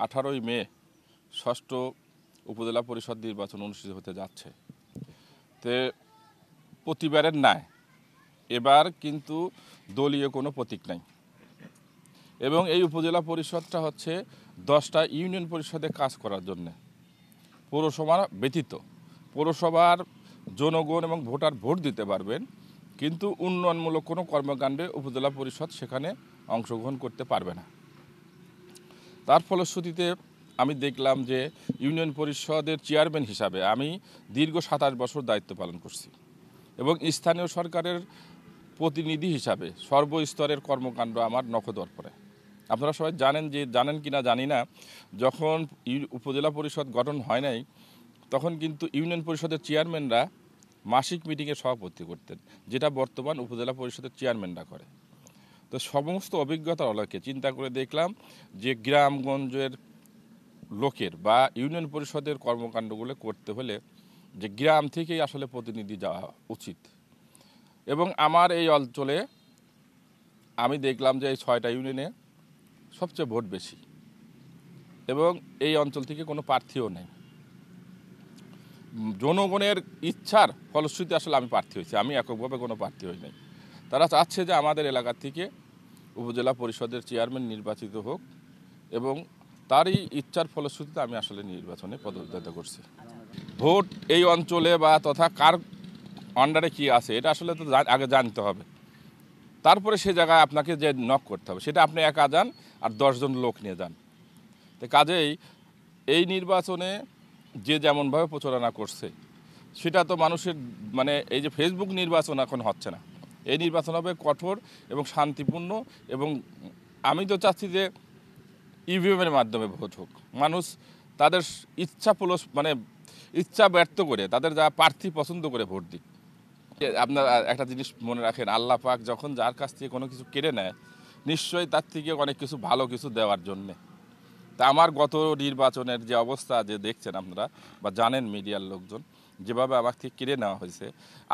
18ই মে ষষ্ঠ উপজেলা পরিষদ নির্বাচন অনুষ্ঠিত হতে যাচ্ছে। তে প্রতিবারের ন্যায় এবার কিন্তু দলীয় কোনো প্রতীক নাই এবং এই উপজেলা পরিষদটা হচ্ছে 10টা ইউনিয়ন পরিষদে কাজ করার জন্যে। পৌরসভা ব্যতীত পৌরসভার জনগণ এবং ভোটার ভোট দিতে পারবেন, কিন্তু উন্নয়নমূলক কোনো কর্মকাণ্ডে উপজেলা পরিষদ সেখানে অংশগ্রহণ করতে পারবে না। তার ফলশ্রুতিতে আমি দেখলাম যে ইউনিয়ন পরিষদের চেয়ারম্যান হিসাবে আমি দীর্ঘ 27 বছর দায়িত্ব পালন করছি এবং স্থানীয় সরকারের প্রতিনিধি হিসাবে সর্বস্তরের কর্মকাণ্ড আমার নখদর পড়ে। আপনারা সবাই জানেন কিনা জানি না, যখন উপজেলা পরিষদ গঠন হয় নাই তখন কিন্তু ইউনিয়ন পরিষদের চেয়ারম্যানরা মাসিক মিটিংয়ে সভাপতি করতেন, যেটা বর্তমান উপজেলা পরিষদের চেয়ারম্যানরা করে। তো সমস্ত অভিজ্ঞতার আলোকে চিন্তা করে দেখলাম যে গ্রামগঞ্জের লোকের বা ইউনিয়ন পরিষদের কর্মকাণ্ডগুলো করতে হলে যে গ্রাম থেকেই আসলে প্রতিনিধি যাওয়া উচিত। এবং আমার এই অঞ্চলে আমি দেখলাম যে এই 6টা ইউনিয়নে সবচেয়ে ভোট বেশি এবং এই অঞ্চল থেকে কোনো প্রার্থীও নেই। জনগণের ইচ্ছার ফলশ্রুতি আসলে আমি প্রার্থী হয়েছি, আমি এককভাবে কোনো প্রার্থী হই নাই। তারা চাচ্ছে যে আমাদের এলাকা থেকে উপজেলা পরিষদের চেয়ারম্যান নির্বাচিত হোক এবং তারই ইচ্ছার ফলশ্রুতিতে আমি আসলে নির্বাচনে পদত্যাগ করছি। ভোট এই অঞ্চলে বা তথা কার আন্ডারে কী আছে এটা আসলে তো আগে জানতে হবে, তারপরে সে জায়গায় আপনাকে যে নক করতে হবে। সেটা আপনি একা যান আর 10 জন লোক নিয়ে যান। তো কাজেই এই নির্বাচনে যে যেমনভাবে প্রচারণা করছে সেটা তো মানুষের মানে এই যে ফেসবুক নির্বাচন এখন হচ্ছে না, এই নির্বাচন হবে কঠোর এবং শান্তিপূর্ণ। এবং আমি তো চাচ্ছি যে ইভিএমের মাধ্যমে ভোট হোক, মানুষ তাদের ইচ্ছা ব্যর্থ করে তাদের যা প্রার্থী পছন্দ করে ভোট দিক। আপনারা একটা জিনিস মনে রাখেন, আল্লাহ পাক যখন যার কাছ থেকে কোনো কিছু কেড়ে নেয় নিশ্চয়ই তার থেকে অনেক কিছু ভালো কিছু দেওয়ার জন্যে। তা আমার গত নির্বাচনের যে অবস্থা যে দেখছেন আপনারা বা জানেন মিডিয়ার লোকজন, যেভাবে আমার থেকে কেড়ে নেওয়া হয়েছে,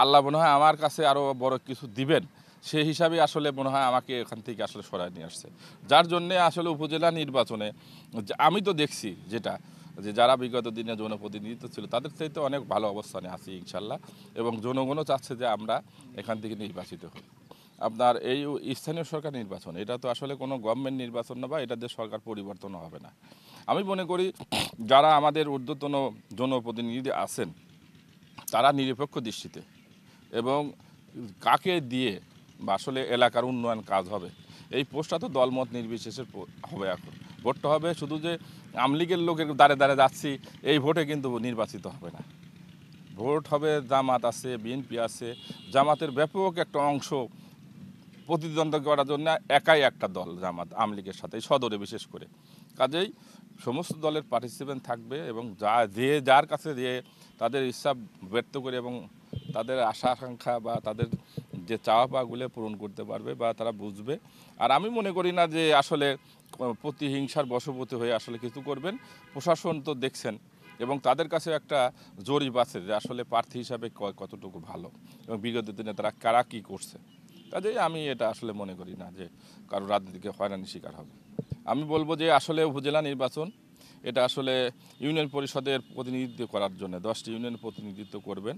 আল্লাহ মনে হয় আমার কাছে আরও বড় কিছু দিবেন সেই হিসাবে আসলে মনে হয় আমাকে এখান থেকে আসলে সরায় নিয়ে আসছে। যার জন্যে আসলে উপজেলা নির্বাচনে আমি তো দেখছি যেটা যে যারা বিগত দিনে জনপ্রতিনিধিত্ব ছিল তাদের চাইতে অনেক ভালো অবস্থানে আছি ইনশাল্লাহ, এবং জনগণও চাচ্ছে যে আমরা এখান থেকে নির্বাচিত হই। আপনার এই স্থানীয় সরকার নির্বাচন এটা তো আসলে কোনো গভর্নমেন্ট নির্বাচন না বা এটা দিয়ে সরকার পরিবর্তন হবে না। আমি মনে করি যারা আমাদের ঊর্ধ্বতন জনপ্রতিনিধি আছেন তারা নিরপেক্ষ দৃষ্টিতে এবং কাকে দিয়ে বা আসলে এলাকার উন্নয়ন কাজ হবে এই পোস্টটা তো দলমত নির্বিশেষে হবে। এখন ভোটটা হবে শুধু যে আমলিগের লোকের দ্বারে দ্বারে যাচ্ছি এই ভোটে কিন্তু নির্বাচিত হবে না। ভোট হবে জামাত আছে, বিএনপি আছে, জামাতের ব্যাপক একটা অংশ প্রতিদ্বন্দ্বিতা করার জন্য একাই একটা দল জামাত আমলিগের সাথে সদরে বিশেষ করে। কাজেই সমস্ত দলের পার্টিসিপেন্ট থাকবে এবং যার কাছে যে তাদের ইচ্ছা ব্যক্ত করে এবং তাদের আশা আকাঙ্ক্ষা বা তাদের যে চাওয়া পাওয়াগুলো পূরণ করতে পারবে বা তারা বুঝবে। আর আমি মনে করি না যে আসলে প্রতিহিংসার বশবর্তী হয়ে আসলে কিছু করবেন। প্রশাসন তো দেখছেন এবং তাদের কাছে একটা জরিপ আছে যে আসলে প্রার্থী হিসাবে কতটুকু ভালো এবং বিগত দিনে তারা কারা কী করছে। কাজেই আমি এটা আসলে মনে করি না যে কারো রাজনীতিকে হয়রানির শিকার হবে। আমি বলবো যে আসলে উপজেলা নির্বাচন এটা আসলে ইউনিয়ন পরিষদের প্রতিনিধিত্ব করার জন্য 10টি ইউনিয়ন প্রতিনিধিত্ব করবেন।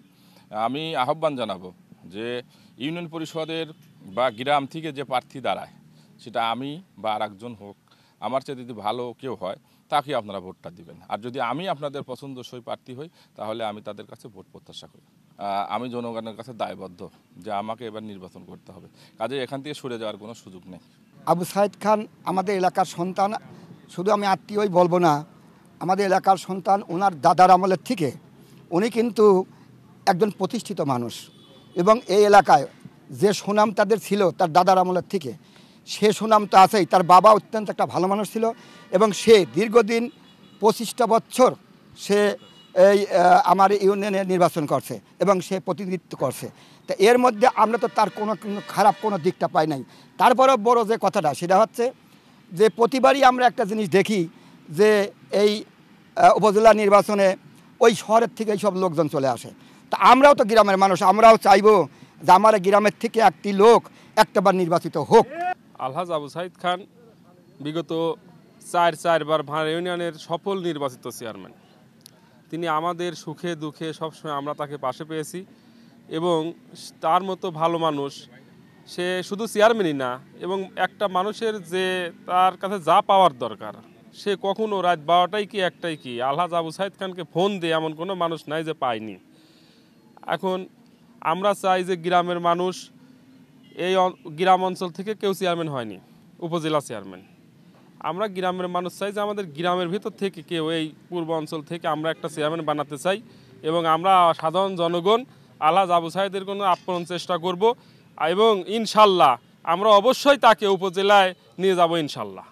আমি আহ্বান জানাবো যে ইউনিয়ন পরিষদের বা গ্রাম থেকে যে প্রার্থী দাঁড়ায় সেটা আমি বা আর একজন হোক, আমার চেয়ে যদি ভালো কেউ হয় তাকে আপনারা ভোটটা দিবেন। আর যদি আমি আপনাদের পছন্দসই প্রার্থী হই তাহলে আমি তাদের কাছে ভোট প্রত্যাশা করি। আমি জনগণের কাছে দায়বদ্ধ যে আমাকে এবার নির্বাচন করতে হবে, কাজে এখান থেকে সরে যাওয়ার কোনো সুযোগ নেই। আবু সাইদ খান আমাদের এলাকার সন্তান, শুধু আমি আত্মীয়ই বলবো না, আমাদের এলাকার সন্তান। ওনার দাদার আমলের থেকে উনি কিন্তু একজন প্রতিষ্ঠিত মানুষ এবং এই এলাকায় যে সুনাম তাদের ছিল তার দাদার আমলের থেকে সে সুনাম তো আছেই। তার বাবা অত্যন্ত একটা ভালো মানুষ ছিল এবং সে দীর্ঘদিন 25টা বছর সে এই আমার ইউনিয়নে নির্বাচন করছে এবং সে প্রতিনিধিত্ব করছে। তা এর মধ্যে আমরা তো তার কোনো খারাপ কোনো দিকটা পাই নাই। তারপরেও বড় যে কথাটা সেটা হচ্ছে যে প্রতিবারই আমরা একটা জিনিস দেখি যে এই উপজেলা নির্বাচনে ওই শহরের থেকে এই সব লোকজন চলে আসে। তা আমরাও তো গ্রামের মানুষ, আমরাও চাইবো যে আমার গ্রামের থেকে একটি লোক একটাবার নির্বাচিত হোক। আলহাজ আবু সাইদ খান বিগত চারবার ভাড়া ইউনিয়নের সফল নির্বাচিত চেয়ারম্যান। তিনি আমাদের সুখে দুঃখে সবসময় আমরা তাকে পাশে পেয়েছি এবং তার মতো ভালো মানুষ সে শুধু চেয়ারম্যানই না, এবং একটা মানুষের যে তার কাছে যা পাওয়ার দরকার সে কখনো রাত 12টায় কি 1টায় কি আলহাজ আবু সাইদ খানকে ফোন দিয়ে এমন কোনো মানুষ নাই যে পায়নি। এখন আমরা চাই যে গ্রামের মানুষ, এই গ্রাম অঞ্চল থেকে কেউ চেয়ারম্যান হয়নি, উপজেলা চেয়ারম্যান। আমরা গ্রামের মানুষ চাই যে আমাদের গ্রামের ভিতর থেকে কেউ এই পূর্ব অঞ্চল থেকে আমরা একটা চেয়ারম্যান বানাতে চাই, এবং আমরা সাধারণ জনগণ আলহাজ আবু সাইদের কোনো আপ্রাণ চেষ্টা করব, এবং ইনশাল্লাহ আমরা অবশ্যই তাকে উপজেলায় নিয়ে যাব ইনশাল্লাহ।